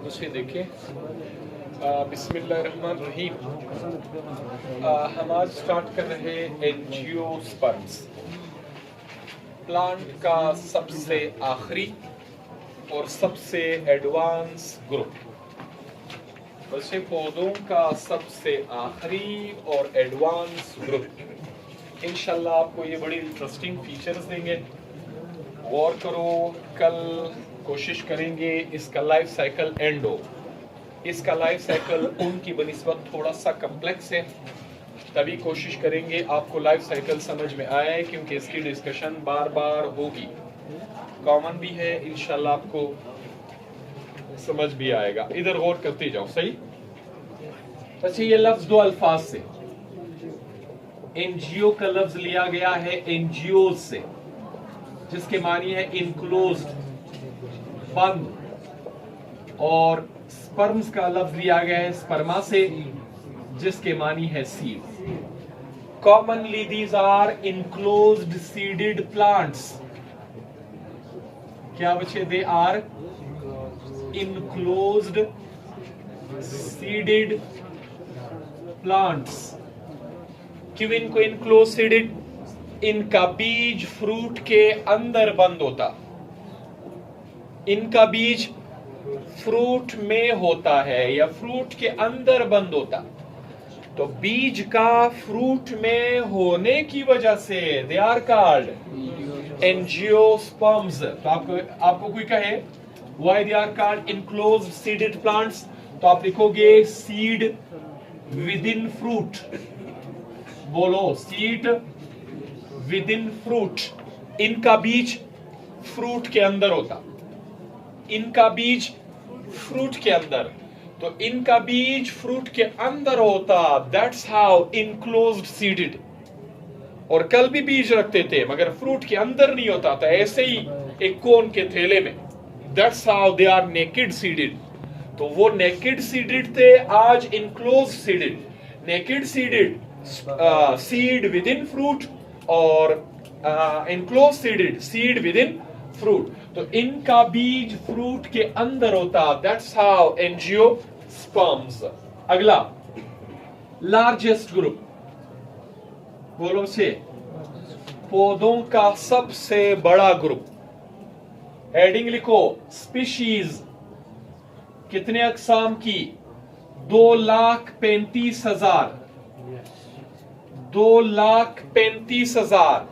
उसे देखें। बिस्मिल्लाहिर्रहमानिर्रहीम। हम आज स्टार्ट कर रहे एंजियोस्पर्म्स, प्लांट का सबसे आखिरी और सबसे एडवांस ग्रुप। वैसे पौधों का सबसे आखिरी और एडवांस ग्रुप इंशाल्लाह आपको ये बड़ी इंटरेस्टिंग फीचर्स देंगे। गौर करो, कल कोशिश करेंगे इसका लाइफ साइकिल एंड हो। इसका लाइफ साइकिल उनकी बनिस्बत थोड़ा सा कम्प्लेक्स है, तभी कोशिश करेंगे आपको लाइफ साइकिल समझ में आए, क्योंकि इसकी डिस्कशन बार बार होगी। कॉमन भी है, इंशाल्लाह आपको समझ भी आएगा। इधर गौर करते जाओ। सही। अच्छा, ये लफ्ज दो अल्फाज से, एनजीओ का लफ्ज लिया गया है एनजीओ से, जिसके मानी है इनक्लोज्ड, बंद, और स्पर्म्स का लफ्ज लिया गया है स्पर्मा से, जिसके मानी है seed. Commonly these are enclosed seeded plants. क्या बच्चे? They are enclosed seeded plants. क्यों इनको इनक्लोज सीडेड? इनका बीज फ्रूट के अंदर बंद होता, इनका बीज फ्रूट में होता है या फ्रूट के अंदर बंद होता। तो बीज का फ्रूट में होने की वजह से दे आर कॉल्ड एंजियोस्पर्म्स। तो आपको कोई कहे why they are called enclosed seeded plants, तो आप लिखोगे सीड विद इन फ्रूट। बोलो, सीड विद इन फ्रूट। इनका बीज फ्रूट के अंदर होता, इनका बीज फ्रूट के अंदर, तो इनका बीज फ्रूट के अंदर होता। That's how enclosed seeded. और कल भी बीज रखते थे मगर फ्रूट के अंदर नहीं होता था, ऐसे ही एक कोन के थैले में। That's how they are naked seeded. तो वो नेकेड सीडेड थे, आज enclosed seeded. Naked seeded, seed within fruit, और enclosed seeded, seed within fruit. तो इनका बीज फ्रूट के अंदर होता। That's how angiosperms. अगला, लार्जेस्ट ग्रुप। बोलो से, पौधों का सबसे बड़ा ग्रुप। हेडिंग लिखो, स्पीशीज। कितने अकसाम की? 2,35,000। 2,35,000।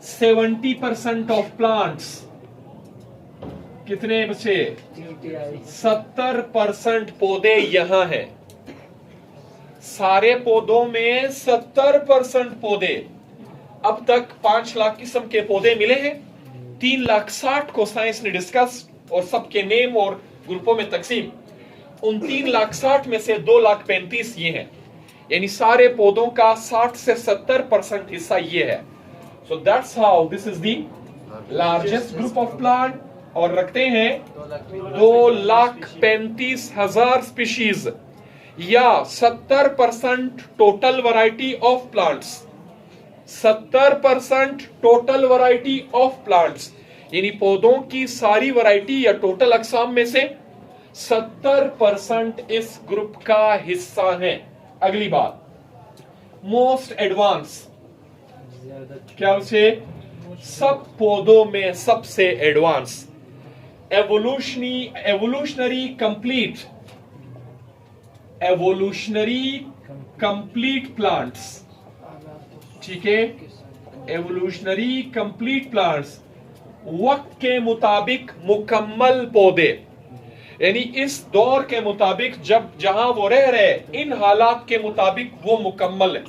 70% ऑफ प्लांट्स। कितने बचे? 70% पौधे यहां हैं। सारे पौधों में 70% पौधे। अब तक 5 लाख किस्म के पौधे मिले हैं। 3,60,000 को साइंस ने डिस्कस और सबके नेम और ग्रुपों में तकसीम। उन 3,60,000 में से 2,35,000 ये हैं, यानी सारे पौधों का 60 से 70% हिस्सा ये है। सो that's how this is the largest group of plant. और रखते हैं 2,35,000 स्पीशीज, या 70% total variety of plants. 70% total variety of plants, यानी पौधों की सारी वैरायटी या टोटल अकसाम में से 70% इस ग्रुप का हिस्सा है। अगली बात, मोस्ट एडवांस। क्या उसे? सब पौधों में सबसे advance. Evolutionary complete. Evolutionary complete plants. ठीक है, एवोल्यूशनरी कंप्लीट प्लांट्स, वक्त के मुताबिक मुकम्मल पौधे, यानी इस दौर के मुताबिक जब जहां वो रह रहे, इन हालात के मुताबिक वो मुकम्मल है।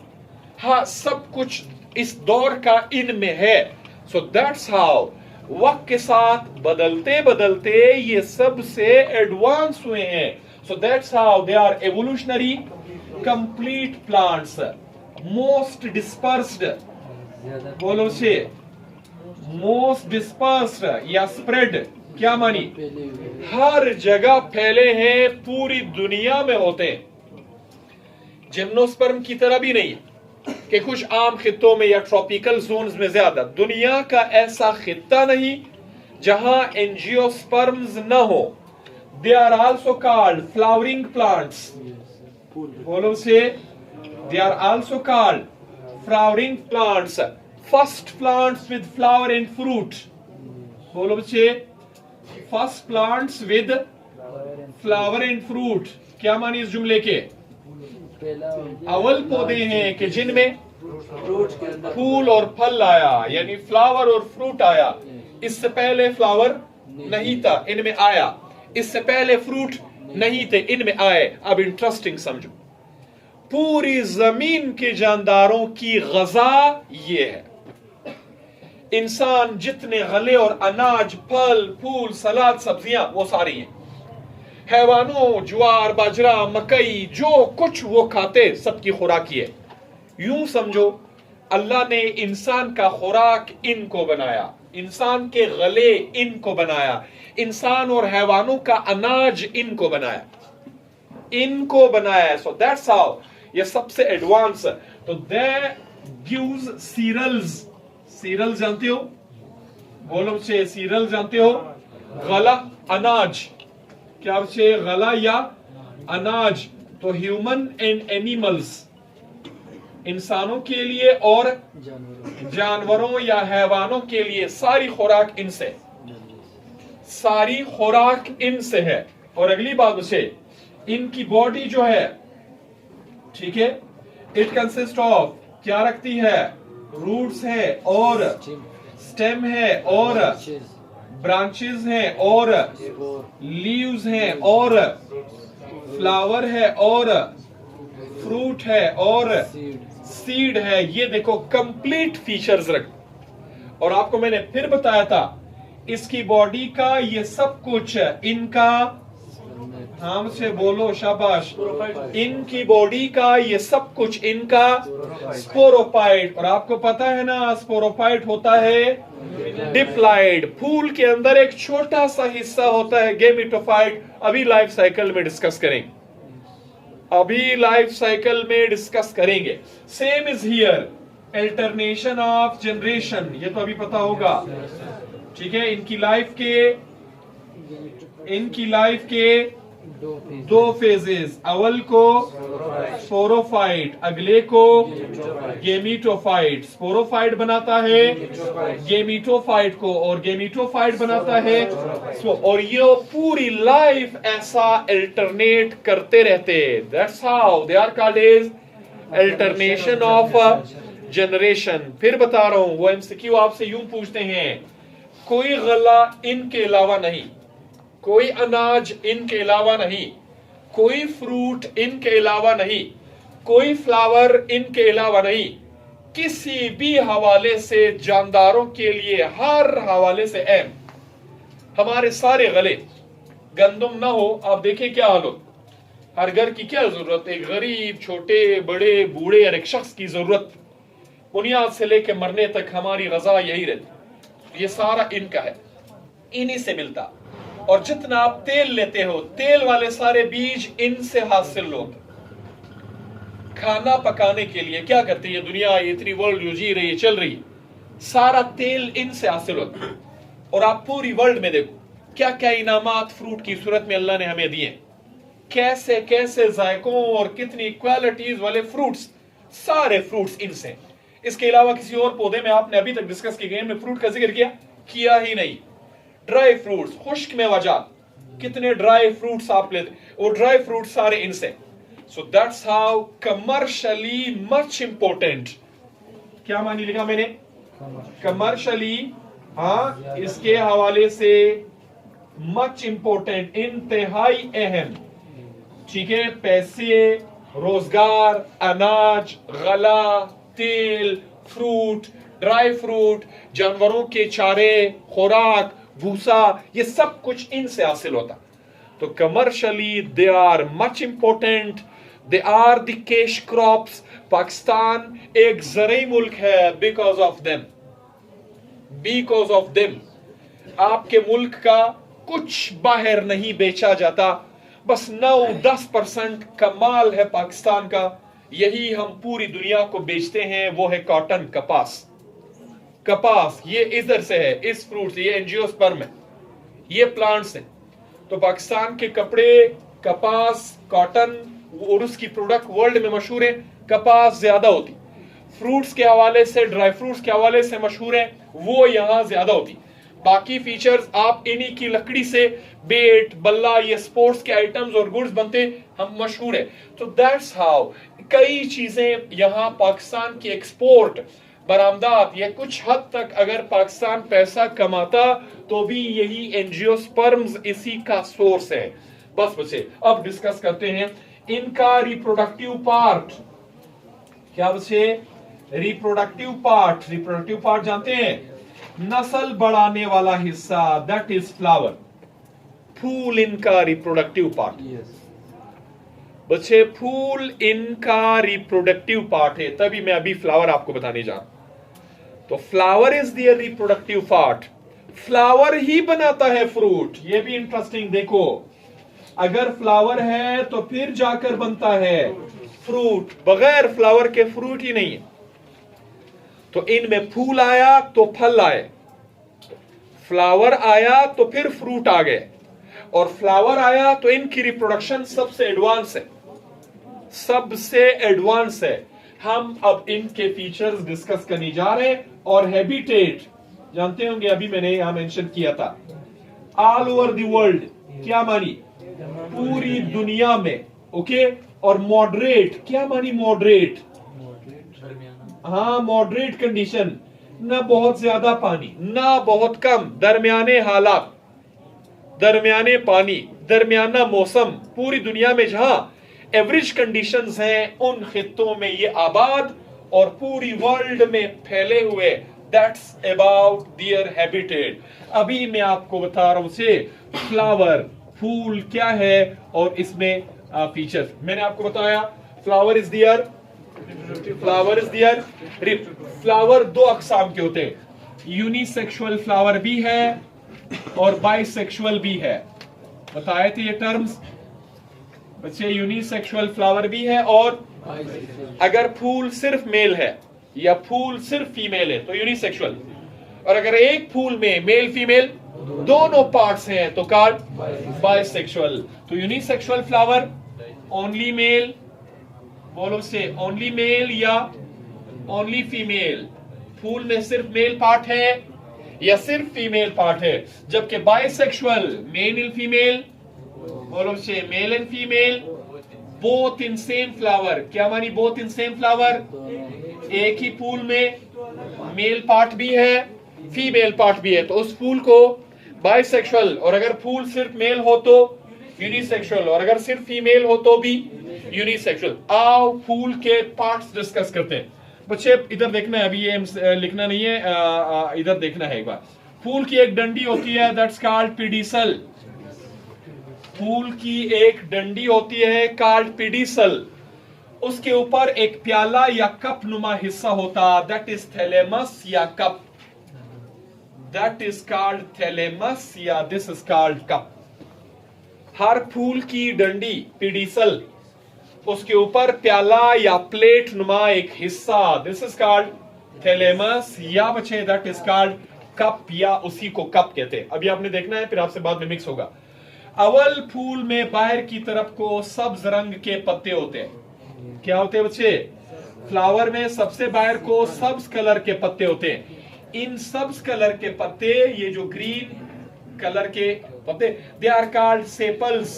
हाँ, सब कुछ इस दौर का इनमें है। सो दैट्स हाउ वक्त के साथ बदलते बदलते ये सबसे एडवांस हुए हैं. So that's how they are evolutionary complete plants. Most dispersed, बोलो से मोस्ट डिस्पर्स्ड या स्प्रेड क्या मानी, हर जगह फैले हैं, पूरी दुनिया में होते हैं. जिम्नोस्पर्म की तरह भी नहीं कि कुछ आम खित्तों में या ट्रॉपिकल जोन्स में ज्यादा. दुनिया का ऐसा खित्ता नहीं जहां एंजियोस्पर्म्स न हो. They are also called flowering plants. बोलो say they are also called flowering plants. First plants with flower and fruit. बोलो बच्चे, first plants with flower and fruit क्या मानी इस जुमले के? अव्वल पौधे हैं कि जिनमें फूल और फल आया, यानी फ्लावर और फ्रूट आया. इससे पहले फ्लावर नहीं था, इनमें आया. इससे पहले फ्रूट नहीं थे, इनमें आए. अब इंटरेस्टिंग समझो, पूरी जमीन के जानदारों की गजा ये है. इंसान जितने गले और अनाज, फल, फूल, सलाद, सब्जियां वो सारी हैं. हैवानों ज्वार, बाजरा, मकई, जो कुछ वो खाते सबकी खुराक है. यूं समझो अल्लाह ने इंसान का खुराक इनको बनाया, इंसान के गले इनको बनाया, इंसान और हैवानों का अनाज इनको बनाया, इनको बनाया. सो दैट्स हाउ ये सबसे एडवांस. तो दे गिव्स सीरियल्स. सीरियल जानते हो? बोलो बच्चे, सीरियल जानते हो? गला अनाज. क्या बच्चे? गला या अनाज. तो ह्यूमन एंड एनिमल्स, इंसानों के लिए और जानवरों या हैवानों के लिए सारी खुराक इनसे, सारी खुराक इनसे है. और अगली बात बच्चे, इनकी बॉडी जो है, ठीक है, इट कंसिस्ट ऑफ क्या रखती है? रूट्स है और स्टेम है और ब्रांचेस हैं और लीव्स हैं और फ्लावर है और फ्रूट है और सीड है. ये देखो कंप्लीट फीचर्स रख. और आपको मैंने फिर बताया था इसकी बॉडी का ये सब कुछ इनका, हमसे बोलो शाबाश, इनकी बॉडी का ये सब कुछ इनका स्पोरोफाइट. और आपको पता है ना स्पोरोफाइट होता है डिप्लॉइड. फूल के अंदर एक छोटा सा हिस्सा होता है गेमिटोफाइट. अभी लाइफ साइकिल में डिस्कस करेंगे, अभी लाइफ साइकिल में डिस्कस करेंगे. Same is here, alternation of generation, ये तो अभी पता होगा. ठीक है, इनकी लाइफ के दो फेजेस. अव्वल को स्पोरोफाइट, अगले को गेमिटोफाइट. स्पोरोफाइट बनाता है गेमिटोफाइट को और गेमिटोफाइट बनाता है. और ये पूरी लाइफ ऐसा अल्टरनेट करते रहते. That's how they are called as alternation of generation. फिर बता रहा हूं, वो एमसीक्यू आपसे यूं पूछते हैं, कोई गला इनके अलावा नहीं, कोई अनाज इनके अलावा नहीं, कोई फ्रूट इनके अलावा नहीं, कोई फ्लावर इनके अलावा नहीं. किसी भी हवाले से जानदारों के लिए, हर हवाले से अहम, हमारे सारे गले. गंदम ना हो, आप देखें क्या हाल हो. हर घर की क्या जरूरत है? गरीब, छोटे, बड़े, बूढ़े, हर एक शख्स की जरूरत बुनियाद से लेकर मरने तक हमारी गजा यही रहती. ये सारा इनका है, इन्हीं से मिलता. और जितना आप तेल लेते हो, तेल वाले सारे बीज इनसे हासिल होते. खाना पकाने के लिए क्या करती है दुनिया, इतनी वर्ल्ड जो जी रही है, चल रही है, सारा तेल इनसे हासिल होता है. और आप पूरी वर्ल्ड में देखो क्या क्या इनामात फ्रूट की सूरत में अल्लाह ने हमें दिए, कैसे कैसे जायकों और कितनी क्वालिटीज वाले फ्रूट्स, सारे फ्रूट्स इनसे. इसके अलावा किसी और पौधे में आपने अभी तक डिस्कस की गई में फ्रूट का जिक्र किया ही नहीं. ड्राई फ्रूट्स, खुश्क मेवाजात, कितने ड्राई फ्रूट्स आप लेते, वो ड्राई फ्रूट सारे इनसे. सो that's how commercially much important. क्या मानी लिखा मैंने? कमर्शियली, हाँ, इसके हवाले से मच इंपॉर्टेंट, इंतहाई अहम. ठीक है, पैसे, रोजगार, अनाज, गला, तेल, फ्रूट, ड्राई फ्रूट, जानवरों के चारे, खुराक, भूसा, ये सब कुछ इनसे हासिल होता। तो commercially they are much important, they are the cash crops. Pakistan एक ज़रई मुल्क है because of them, because of them. आपके मुल्क का कुछ बाहर नहीं बेचा जाता, बस 9-10% कमाल है पाकिस्तान का, यही हम पूरी दुनिया को बेचते हैं, वो है कॉटन, कपास। कपास ये इधर से है, इस फ्रूट से, ये एंजियोस्पर्म है, ये प्लांट्स हैं। तो पाकिस्तान के कपड़े, कपास, कॉटन और उसकी प्रोडक्ट वर्ल्ड में मशहूर है। कपास ज्यादा होती, फ्रूट्स के हवाले से, ड्राई फ्रूट्स के हवाले से मशहूर है, वो यहां ज्यादा होती। बाकी फीचर्स आप इन्हीं की लकड़ी से बेट, बल्ला, ये स्पोर्ट्स के आइटम्स और गुड्स बनते, हम मशहूर है। तो दैट्स हाउ कई चीजें यहां पाकिस्तान की एक्सपोर्ट, बरामदात, ये कुछ हद तक अगर पाकिस्तान पैसा कमाता तो भी यही एंजियोस्पर्म्स इसी का सोर्स है। बस बच्चे अब डिस्कस करते हैं इनका रिप्रोडक्टिव पार्ट। क्या बच्चे? Reproductive part. रिप्रोडक्टिव पार्ट जानते हैं? नस्ल बढ़ाने वाला हिस्सा, दैट इज फ्लावर। फूल इनका रिप्रोडक्टिव पार्ट। बच्चे फूल इनका रिप्रोडक्टिव पार्ट है, तभी मैं अभी फ्लावर आपको बताने जा रहा हूं। तो flower is their reproductive part. Flower ही बनाता है फ्रूट। ये भी इंटरेस्टिंग देखो, अगर फ्लावर है तो फिर जाकर बनता है फ्रूट, बगैर फ्लावर के फ्रूट ही नहीं है। तो इनमें फूल आया तो फल आए, फ्लावर आया तो फिर फ्रूट आ गए, और फ्लावर आया तो इनकी रिप्रोडक्शन सबसे एडवांस है, सबसे एडवांस है। हम अब इनके फीचर्स डिस्कस करने जा रहे हैं। और हैबिटेट जानते होंगे, अभी मैंने यहां मेंशन किया था, ऑल ओवर द वर्ल्ड। क्या मानी? पूरी दुनिया में। ओके। और मॉडरेट, क्या मानी मॉडरेट? हाँ, मॉडरेट कंडीशन, ना बहुत ज्यादा पानी ना बहुत कम, दरमियाने हालात, दरमियाने पानी, दरमियाना मौसम। पूरी दुनिया में जहां एवरेज कंडीशंस हैं, उन खित्तों में ये आबाद और पूरी वर्ल्ड में फैले हुए। That's about their habitat. अभी मैं आपको बता रहा हूं से फ्लावर, फूल क्या है और इसमें फीचर्स मैंने आपको बताया। Flower is there, flower is there. Flower दो अकसाम के होते हैं, यूनिसेक्सुअल फ्लावर भी है और बाइसेक्सुअल भी है। बताए थे ये टर्म्स बच्चे, यूनिसेक्सुअल फ्लावर भी है, और अगर फूल सिर्फ मेल है या फूल सिर्फ फीमेल है तो यूनिसेक्सुअल, और अगर एक फूल में मेल फीमेल दोनों पार्ट्स हैं तो कॉल्ड बाइसेक्सुअल। तो यूनिसेक्सुअल फ्लावर ओनली मेल, बोलो से ओनली मेल या ओनली फीमेल। फूल में सिर्फ मेल पार्ट है या सिर्फ फीमेल पार्ट है, जबकि बाइसेक्सुअल मेल एंड फीमेल, बोलो से male and female, both in same flower. क्या मानी बोथ इन सेम फ्लावर? एक ही फूल में मेल पार्ट भी है, फीमेल पार्ट भी है, तो उस फूल को बाइसेक्सुअल, और अगर फूल सिर्फ मेल हो तो यूनिसेक्सुअल, और अगर सिर्फ फीमेल हो तो भी यूनिसेक्सुअल। आओ फूल के पार्ट्स डिस्कस करते हैं। बच्चे इधर देखना है, अभी ये लिखना नहीं है, इधर देखना है एक बार। फूल की एक डंडी होती है, दैट्स कॉल्ड पेडिसल। फूल की एक डंडी होती है कॉल्ड पेडिसल। उसके ऊपर एक प्याला या कप नुमा हिस्सा होता, दैट इज थैलेमस या cup, that is called thalamus या दिस इज कॉल्ड कप। हर फूल की डंडी पेडिसल, उसके ऊपर प्याला या प्लेट नुमा एक हिस्सा, दिस इज कॉल्ड थैलेमस, या बच्चे दैट इज कॉल्ड कप, या उसी को कप कहते हैं। अभी आपने देखना है, फिर आपसे बाद में मिक्स होगा। अव्वल फूल में बाहर की तरफ को सब्ज रंग के पत्ते होते हैं। क्या होते हैं बच्चे? फ्लावर में सबसे बाहर को सब्ज कलर के पत्ते होते हैं। इन सब्ज कलर के पत्ते, ये जो ग्रीन कलर के पत्ते, they are called sepals,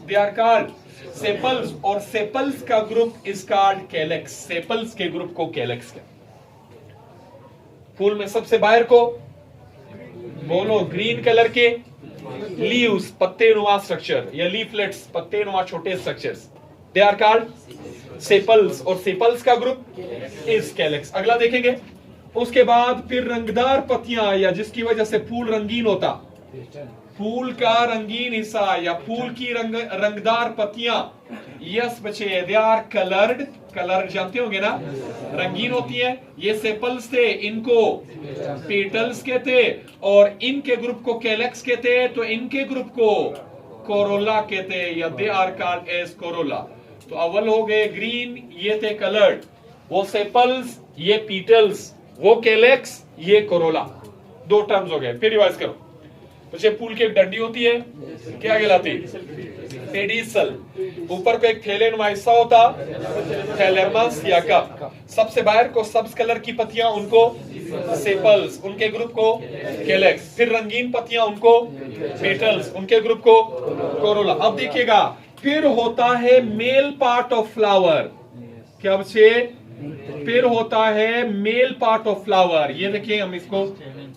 they are called sepals, और सेपल्स का group is called calyx. Sepals के ग्रुप को कैलेक्स कहते हैं। फूल में सबसे बाहर को बोलो ग्रीन कलर के लीव्स, पत्ते नुमा स्ट्रक्चर, या लीफलेट्स, पत्ते नुमा छोटे structures, they are called sepals, और सेपल्स का ग्रुप इज कैलेक्स। अगला देखेंगे, उसके बाद फिर रंगदार पत्तियां या जिसकी वजह से फूल रंगीन होता, फूल का रंगीन हिस्सा या फूल की रंगदार पत्तियां, यस बच्चे, दे आर कलर्ड। कलर जानते होंगे ना, रंगीन होती है। ये सेपल्स थे, इनको पेटल्स कहते, और इनके ग्रुप को कैलेक्स कहते, तो इनके ग्रुप को कोरोला कहते, या they are called as corolla. तो अव्वल हो गए ग्रीन, ये थे कलर्ड, वो सेपल्स, ये पीटल्स, वो कैलेक्स, ये कोरोला। दो टर्म्स हो गए। फिर रिवाइज करो बच्चे। फूल की एक डंडी होती है, क्या कहलाती? पेडिसल। ऊपर को एक थैले नुमा हिस्सा होता, थैलेमस या कप। सबसे बाहर को सब्ज कलर की पत्तियां, उनको सेपल्स, उनके ग्रुप को कैलेक्स। फिर रंगीन पत्तियां, उनको पेटल्स, उनके ग्रुप को कोरोला। अब देखिएगा, फिर होता है मेल पार्ट ऑफ फ्लावर। क्या बच्चे? फिर होता है मेल पार्ट ऑफ फ्लावर। ये देखिए, हम इसको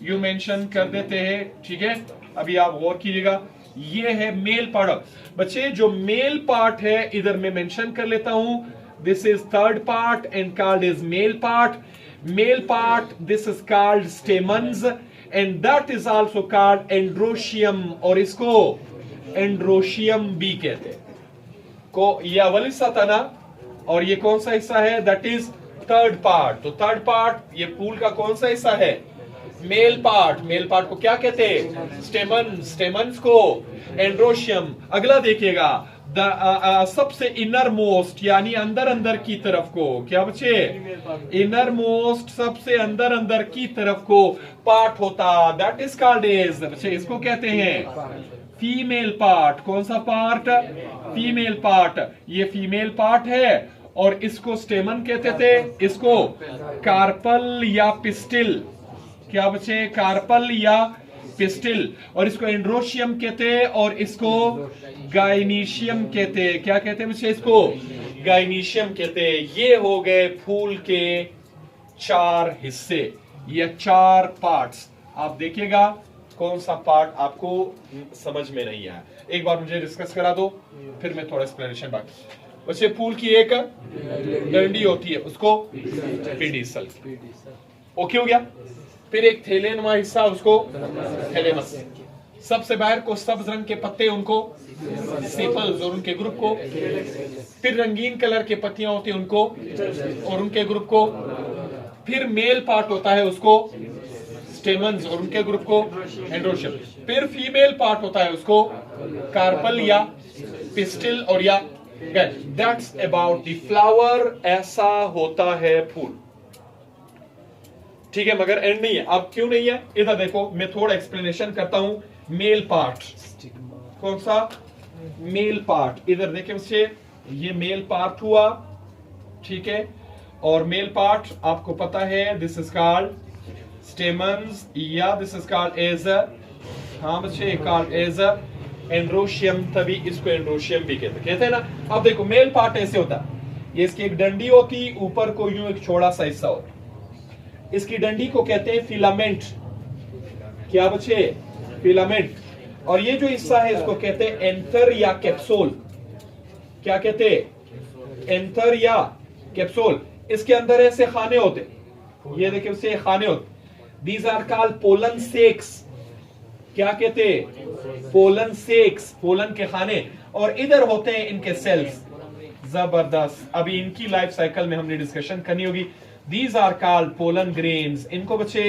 यू मेंशन कर देते हैं, ठीक है। अभी आप गौर कीजिएगा, ये है मेल पार्ट। बच्चे जो मेल पार्ट है इधर मैं मेंशन कर लेता हूं, this is third part and called is male part. Male part, this is called stamens and that is also called androecium, और इसको एंड्रोशियम भी कहते हैं। को ये अव्वल हिस्सा था ना, और ये कौन सा हिस्सा है? That is third part. तो थर्ड पार्ट ये फूल का कौन सा हिस्सा है? Male part. मेल पार्ट को क्या कहते हैं? स्टेमन। स्टेमन्स को एंड्रोशियम। अगला देखिएगा, सबसे इनर मोस्ट यानी अंदर अंदर की तरफ को, क्या बच्चे? इनर मोस्ट, सबसे अंदर अंदर की तरफ को पार्ट होता, दैट इज कॉल्ड एज, बच्चे इसको कहते हैं फीमेल पार्ट। कौन सा पार्ट? Female part. ये फीमेल पार्ट है, और इसको स्टेमन कहते थे, इसको कार्पल या पिस्टिल। क्या बच्चे? कार्पल या पिस्टिल। और इसको एंड्रोशियम कहते, और इसको गाइनीशियम कहते। क्या कहते हैं बच्चे? इसको गाइनीशियम कहते। ये हो गए फूल के चार हिस्से या चार पार्ट्स। आप देखिएगा कौन सा पार्ट आपको समझ में नहीं आया, एक बार मुझे डिस्कस करा दो, फिर मैं थोड़ा एक्सप्लेनेशन बाकी। बच्चे फूल की एक डंडी होती है, उसको पेडिसल, ओके हो गया। फिर एक थैलेनुमा हिस्सा, उसको थैलेमस। सबसे बाहर को सब्ज रंग के पत्ते, उनको सेपल्स, और उनके ग्रुप को। फिर रंगीन कलर के पत्तियां होती हैं, उनको और उनके ग्रुप को। फिर मेल पार्ट होता है, उसको स्टेमन्स, और उनके ग्रुप को एंड्रोशियम। फिर फीमेल पार्ट होता है, उसको कार्पल या पिस्टिल और या दैट्स अबाउट द फ्लावर। ऐसा होता है फूल, ठीक है, मगर एंड नहीं है। अब क्यों नहीं है? इधर देखो, मैं थोड़ा एक्सप्लेनेशन करता हूं। मेल पार्ट, कौन सा? Male part. इधर देखिए बच्चे, ये मेल पार्ट हुआ, ठीक है। और मेल पार्ट आपको पता है, दिस इज कॉल्ड स्टेमन्स, या दिस इज कॉल्ड एज, हाँ बच्चे, कॉल्ड एज एंड्रोशियम। तभी इसको एंड्रोशियम भी कहते हैं ना। अब देखो, मेल पार्ट ऐसे होता, ये इसकी एक डंडी होती, ऊपर को यूं एक छोटा सा हिस्सा होता, इसकी डंडी को कहते हैं फिलामेंट। क्या बच्चे? फिलामेंट। और ये जो हिस्सा है इसको कहते हैं एंथर या कैप्सूल। क्या कहते हैं? एंथर या कैप्सूल। इसके अंदर ऐसे खाने होते, ये देखिए उसे खाने होते, these are called pollen sacs. क्या कहते हैं? पोलन सेक्स, पोलन के खाने। और इधर होते हैं इनके सेल्स। जबरदस्त, अभी इनकी लाइफ साइकिल में हमने डिस्कशन करनी होगी। These are called pollen grains। इनको बच्चे,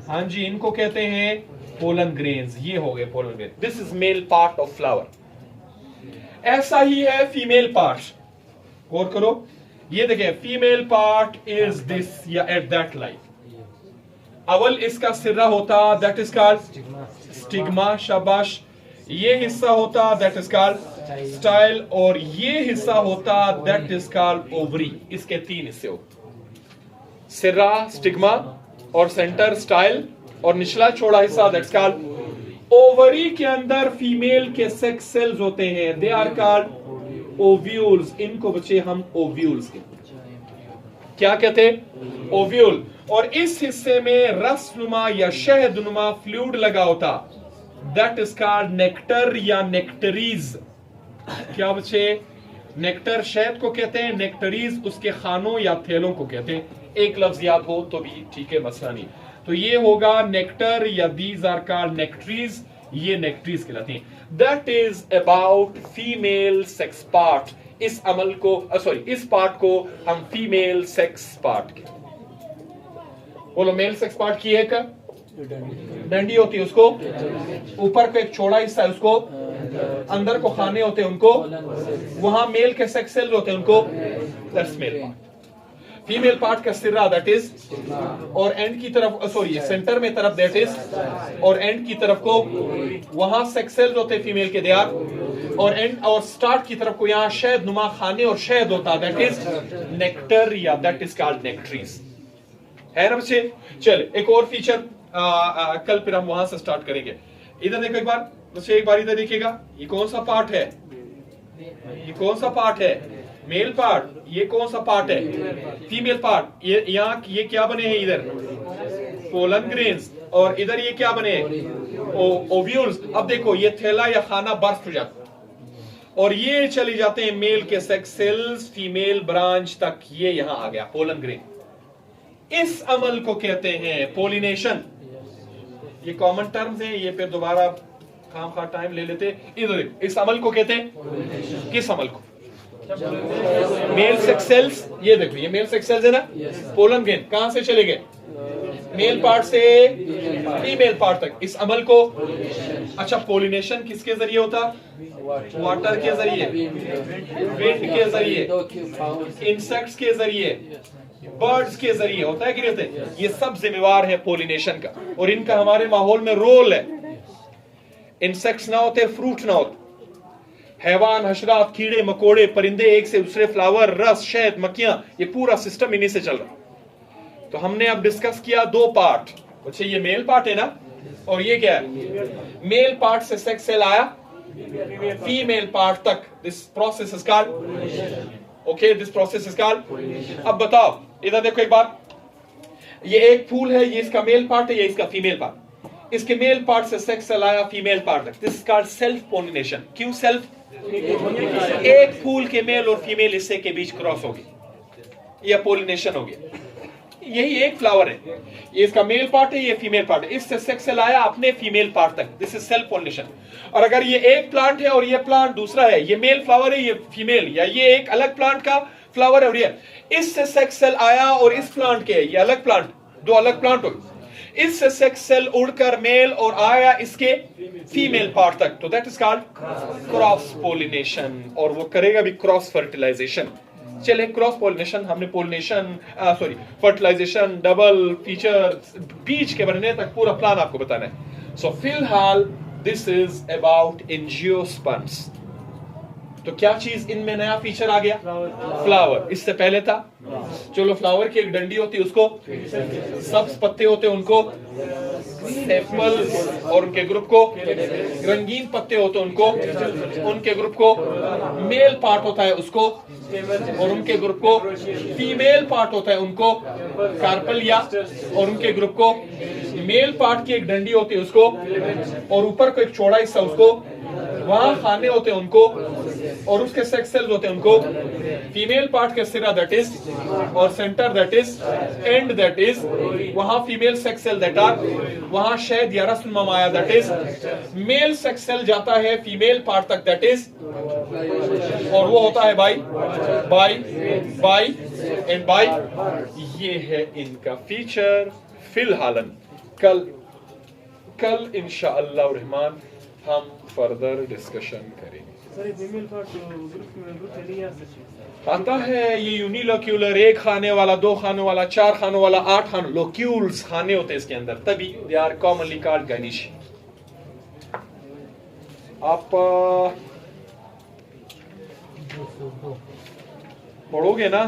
हाँ जी, इनको कहते हैं पोलन ग्रेन्स। ये हो गए pollen grain. This is male part of flower. ऐसा ही है फीमेल पार्ट, गौर करो। ये देखिए, फीमेल पार्ट इज दिस या एट दैट लाइन। अव्वल इसका सिरा होता, दैट इज कॉल्ड स्टिग्मा, शाबाश। ये हिस्सा होता, दैट इज कॉल्ड स्टाइल, और ये हिस्सा होता, दैट इज कॉल्ड ओवरी। इसके तीन हिस्से होते, सिरा, स्टिग्मा, और सेंटर स्टाइल, और निचला छोड़ा हिस्सा, दैट्स कॉल्ड ओवरी। के अंदर फीमेल के सेक्स सेल्स होते हैं, दे आर कॉल्ड ओव्यूल्स। इनको बच्चे हम ओव्यूल्स कहते हैं। क्या कहते हैं? ओव्यूल। और इस हिस्से में रसनुमा या शहदनुमा फ्लूइड लगा होता, दैट इज कॉल्ड नेक्टर या नेक्टरीज। क्या बच्चे? नेक्टर शहद को कहते हैं, नेक्टरीज उसके खानों या थैलों को कहते हैं। एक लफ्ज याद हो तो भी ठीक है, मसला नहीं। तो ये होगा नेक्टर या दीज आर कॉल्ड नेक्ट्रीज, ये नेक्ट्रीज कहलाती हैं। That is about female sex part. इस अमल को सॉरी इस पार्ट को हम फीमेल सेक्स पार्ट के बोलो। मेल सेक्स पार्ट की एक डंडी होती है, उसको ऊपर को एक चौड़ा हिस्सा है, उसको अंदर को खाने होते हैं, उनको वहां मेल के सेक्स सेल्स होते हैं, उनको that's male part. Female part का सिरा दैट इज, और एंड की तरफ सॉरी सेंटर में तरफ दैट इज, और एंड की तरफ को वहां सेक्स सेल्स होते हैं फीमेल के, दे आर, और एंड और स्टार्ट की तरफ को यहाँ शहद नुमा खाने और शहद होता है, दैट इज नेक्टर या दैट इज कॉल्ड नेक्ट्रीज। है ना बच्चे? चल एक और फीचर कल फिर हम वहां से स्टार्ट करेंगे। इधर देखो एक बार बच्चे, एक बार इधर देखिएगा, ये कौन सा पार्ट है? ये कौन सा पार्ट है? Male part. ये कौन सा पार्ट है? Female part. ये यहाँ ये क्या बने हैं? इधर पोलन ग्रेन्स, और इधर ये क्या बने हैं? ओव्यूल्स। अब देखो ये थैला या खाना बर्स्ट हो जाता है और ये चले जाते हैं मेल के सेक्स सेल्स फीमेल ब्रांच तक, ये यहां आ गया पोलन ग्रेन। इस अमल को कहते हैं पोलिनेशन। ये कॉमन टर्म्स हैं, ये पे दोबारा खाम खा टाइम ले लेते। इधर इस अमल को कहते हैं, किस अमल को? Male sex cells. ये देखो ये मेल सेक्स सेल्स है ना, पोलन ग्रेन कहां से चले गए? मेल पार्ट से फीमेल पार्ट तक, इस अमल को। अच्छा पोलिनेशन किसके जरिए होता? वाटर के जरिए, विंड के जरिए, इंसेक्ट्स के जरिए, बर्ड्स के जरिए होता है कि नहीं होता है? ये सब जिम्मेवार है पोलिनेशन का, और इनका हमारे माहौल में रोल है। इंसेक्ट्स ना होते, फ्रूट ना होते, हैवान, हशरात, कीड़े मकोड़े, परिंदे, एक से दूसरे फ्लावर, रस, शहद, मक्खियां, ये पूरा सिस्टम इन्हीं से चल रहा। तो हमने अब डिस्कस किया दो पार्ट। अच्छा ये मेल पार्ट है ना, और ये क्या है? मेल पार्ट से सेक्स सेल आया फीमेल पार्ट तक, this process is called, okay this process is called. अब बताओ इधर देखो एक बार, ये एक फूल है, ये इसका मेल पार्ट है, ये इसका फीमेल पार्ट। इसके मेल पार्ट से सेक्स सेल आया फीमेल पार्ट तक, this is called self pollination. क्यों सेल्फ? एक फूल के मेल और फीमेल हिस्से के बीच क्रॉस होगी, यह पोलिनेशन हो गया। यही एक फ्लावर है, ये इसका मेल पार्ट है, ये फीमेल पार्ट है, इससे सेक्स सेल आया अपने फीमेल पार्ट तक, दिस इज सेल्फ पोलिनेशन। और अगर ये एक प्लांट है और ये प्लांट दूसरा है, ये मेल फ्लावर है, ये फीमेल, या ये एक अलग प्लांट का फ्लावर है और ये, इससे सेक्स सेल आया और इस प्लांट के, ये अलग प्लांट, दो अलग प्लांट हो, इससे सेक्स सेल उड़कर मेल और आया इसके फीमेल पार्ट तक, तो that is called cross pollination, और वो करेगा भी क्रॉस फर्टिलाइजेशन। चले क्रॉस पोलिनेशन, हमने pollination sorry fertilisation, double feature, बीज के बनने तक पूरा प्लान आपको बताना है। सो फिलहाल दिस इज अबाउट एंजियोस्पर्म्स। तो क्या चीज इनमें नया फीचर आ गया? फ्लावर। इससे पहले था, चलो फ्लावर की एक डंडी होती है, उसको सब्ज पत्ते होते हैं, उनको सेपल्स, और उनके ग्रुप को रंगीन पत्ते होते हैं, उनको उनके ग्रुप को मेल पार्ट होता है उसको, और उनके ग्रुप को फीमेल पार्ट होता है उनको कार्पलिया, और उनके ग्रुप को मेल पार्ट की एक डंडी होती है उसको, और ऊपर को एक चौड़ा हिस्सा उसको, वहां खाने होते हैं उनको, और उसके सेक्स सेल्स होते हैं उनको, फीमेल पार्ट के सिरा दैट इज, और centre that is, and that is, वहां female sex cell that are, वहां शहद या रस माया that is, male sex cell जाता है फीमेल पार्ट तक दैट इज, और वो होता है by by by and by. ये है इनका फीचर। फिलहालन कल इंशाअल्लाह रहमान हम फर्दर डिस्कशन करेंगे। आता है ये यूनिलोक्यूलर, एक खाने वाला, दो खाने वाला, चार खाने वाला, 8 खाने, लोक्यूल्स खाने होते हैं इसके अंदर, तभी they are commonly called garnish. आप पढ़ोगे ना?